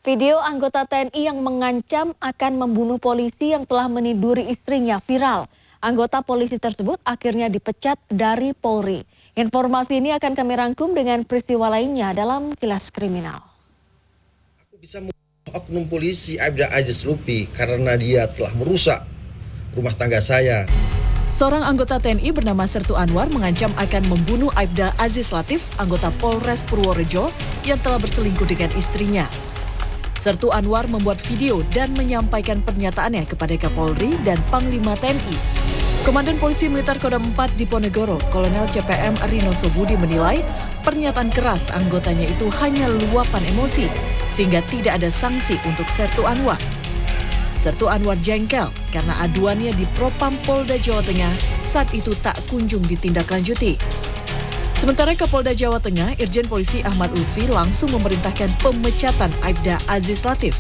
Video anggota TNI yang mengancam akan membunuh polisi yang telah meniduri istrinya viral. Anggota polisi tersebut akhirnya dipecat dari Polri. Informasi ini akan kami rangkum dengan peristiwa lainnya dalam Kilas Kriminal. Aku bisa membunuh oknum polisi Aibda Aziz Lutfi karena dia telah merusak rumah tangga saya. Seorang anggota TNI bernama Sertu Anwar mengancam akan membunuh Aibda Aziz Latif, anggota Polres Purworejo yang telah berselingkuh dengan istrinya. Sertu Anwar membuat video dan menyampaikan pernyataannya kepada Kapolri dan Panglima TNI. Komandan Polisi Militer Kodam 4 Diponegoro, Kolonel CPM Rino Sobudi menilai pernyataan keras anggotanya itu hanya luapan emosi, sehingga tidak ada sanksi untuk Sertu Anwar. Sertu Anwar jengkel karena aduannya di Propam Polda Jawa Tengah saat itu tak kunjung ditindaklanjuti. Sementara Kapolda Jawa Tengah, Irjen Polisi Ahmad Lutfi langsung memerintahkan pemecatan Aibda Aziz Latif.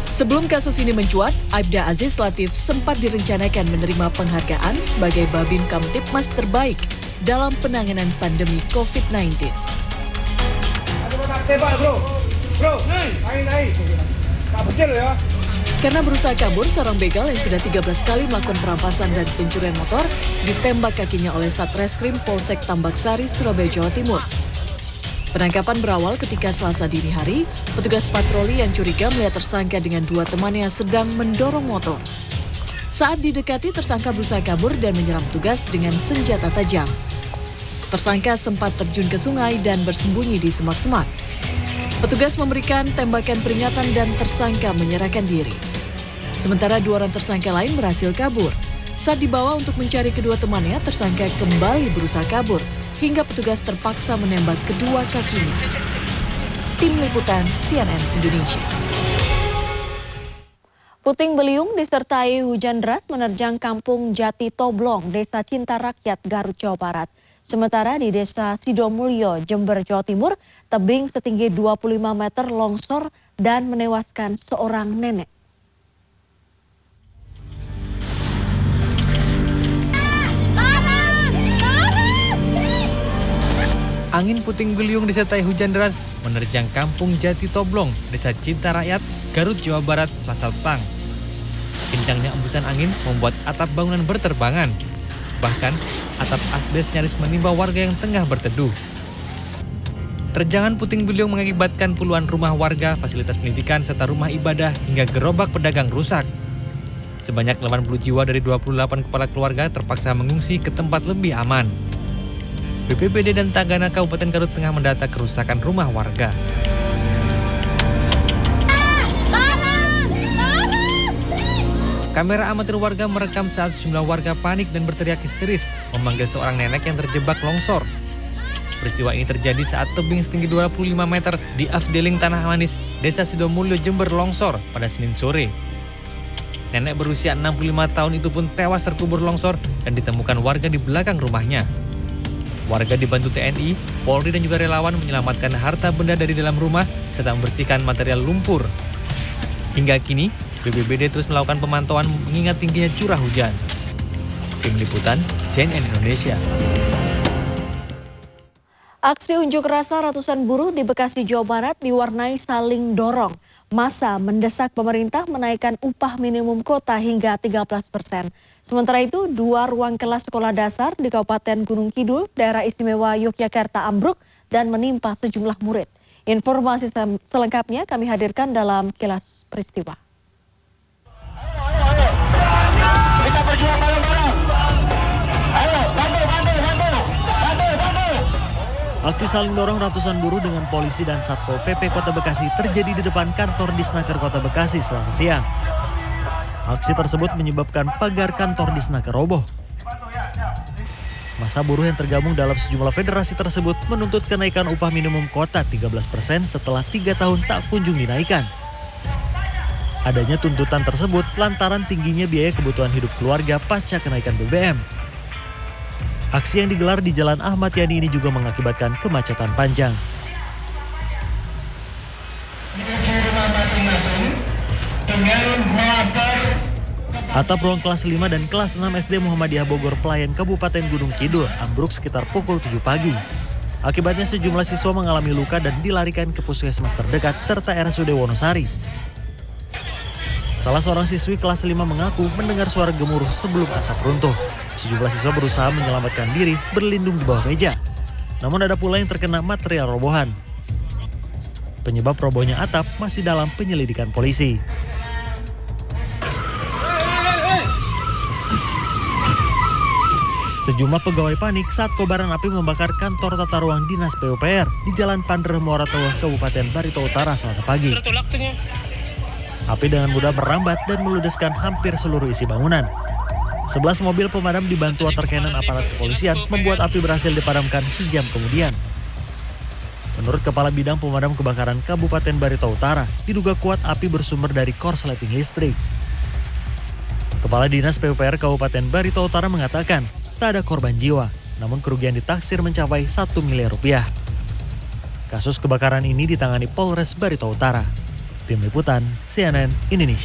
Sebelum kasus ini mencuat, Aibda Aziz Latif sempat direncanakan menerima penghargaan sebagai Babin Kamtipmas terbaik dalam penanganan pandemi COVID-19. Karena berusaha kabur, seorang begal yang sudah 13 kali melakukan perampasan dan pencurian motor ditembak kakinya oleh Satreskrim Polsek Tambak Sari, Surabaya, Jawa Timur. Penangkapan berawal ketika Selasa dini hari, petugas patroli yang curiga melihat tersangka dengan dua temannya sedang mendorong motor. Saat didekati, tersangka berusaha kabur dan menyerang petugas dengan senjata tajam. Tersangka sempat terjun ke sungai dan bersembunyi di semak-semak. Petugas memberikan tembakan peringatan dan tersangka menyerahkan diri. Sementara dua orang tersangka lain berhasil kabur. Saat dibawa untuk mencari kedua temannya, tersangka kembali berusaha kabur hingga petugas terpaksa menembak kedua kakinya. Tim Liputan CNN Indonesia. Puting beliung disertai hujan deras menerjang Kampung Jati Toblong, Desa Cinta Rakyat, Garut, Jawa Barat. Sementara di Desa Sidomulyo, Jember, Jawa Timur, tebing setinggi 25 meter longsor dan menewaskan seorang nenek. Angin puting beliung disertai hujan deras menerjang Kampung Jati Toblong, Desa Cinta Rakyat, Garut, Jawa Barat, Selasa petang. Kencangnya embusan angin membuat atap bangunan berterbangan. Bahkan, atap asbes nyaris menimpa warga yang tengah berteduh. Terjangan puting beliung mengakibatkan puluhan rumah warga, fasilitas pendidikan, serta rumah ibadah hingga gerobak pedagang rusak. Sebanyak 80 jiwa dari 28 kepala keluarga terpaksa mengungsi ke tempat lebih aman. BPBD dan Tagana Kabupaten Garut tengah mendata kerusakan rumah warga. Kamera amatir warga merekam saat sejumlah warga panik dan berteriak histeris memanggil seorang nenek yang terjebak longsor. Peristiwa ini terjadi saat tebing setinggi 25 meter di Afdeling Tanah Manis, Desa Sidomulyo, Jember longsor pada Senin sore. Nenek berusia 65 tahun itu pun tewas terkubur longsor dan ditemukan warga di belakang rumahnya. Warga dibantu TNI, Polri dan juga relawan menyelamatkan harta benda dari dalam rumah serta membersihkan material lumpur. Hingga kini, BPBD terus melakukan pemantauan mengingat tingginya curah hujan. Tim Liputan CNN Indonesia. Aksi unjuk rasa ratusan buruh di Bekasi, Jawa Barat diwarnai saling dorong. Massa mendesak pemerintah menaikkan upah minimum kota hingga 13%. Sementara itu, 2 ruang kelas sekolah dasar di Kabupaten Gunung Kidul, Daerah Istimewa Yogyakarta ambruk dan menimpa sejumlah murid. Informasi selengkapnya kami hadirkan dalam Kilas Peristiwa. Kita berjuang bareng-bareng. Ayo, bantu. Aksi saling dorong ratusan buruh dengan polisi dan Satpol PP Kota Bekasi terjadi di depan kantor Disnaker Kota Bekasi Selasa siang. Aksi tersebut menyebabkan pagar kantor Disnaker roboh. Massa buruh yang tergabung dalam sejumlah federasi tersebut menuntut kenaikan upah minimum kota 13% setelah 3 tahun tak kunjung dinaikkan. Adanya tuntutan tersebut lantaran tingginya biaya kebutuhan hidup keluarga pasca kenaikan BBM. Aksi yang digelar di Jalan Ahmad Yani ini juga mengakibatkan kemacetan panjang. Atap ruang kelas 5 dan kelas 6 SD Muhammadiyah Bogor Pelayan Kabupaten Gunung Kidul ambruk sekitar pukul 7 pagi. Akibatnya sejumlah siswa mengalami luka dan dilarikan ke puskesmas terdekat serta RSUD Wonosari. Salah seorang siswi kelas 5 mengaku mendengar suara gemuruh sebelum atap runtuh. Sejumlah siswa berusaha menyelamatkan diri berlindung di bawah meja. Namun ada pula yang terkena material robohan. Penyebab robohnya atap masih dalam penyelidikan polisi. Sejumlah pegawai panik saat kobaran api membakar kantor tata ruang Dinas PUPR di Jalan Pandreh Muara Teueuh, Kabupaten Barito Utara Selasa pagi. Api dengan mudah merambat dan meludeskan hampir seluruh isi bangunan. 11 mobil pemadam dibantu water cannon aparat kepolisian membuat api berhasil dipadamkan sejam kemudian. Menurut Kepala Bidang Pemadam Kebakaran Kabupaten Barito Utara, diduga kuat api bersumber dari korsleting listrik. Kepala Dinas PUPR Kabupaten Barito Utara mengatakan, tak ada korban jiwa, namun kerugian ditaksir mencapai 1 miliar rupiah. Kasus kebakaran ini ditangani Polres Barito Utara. Tim Liputan CNN Indonesia.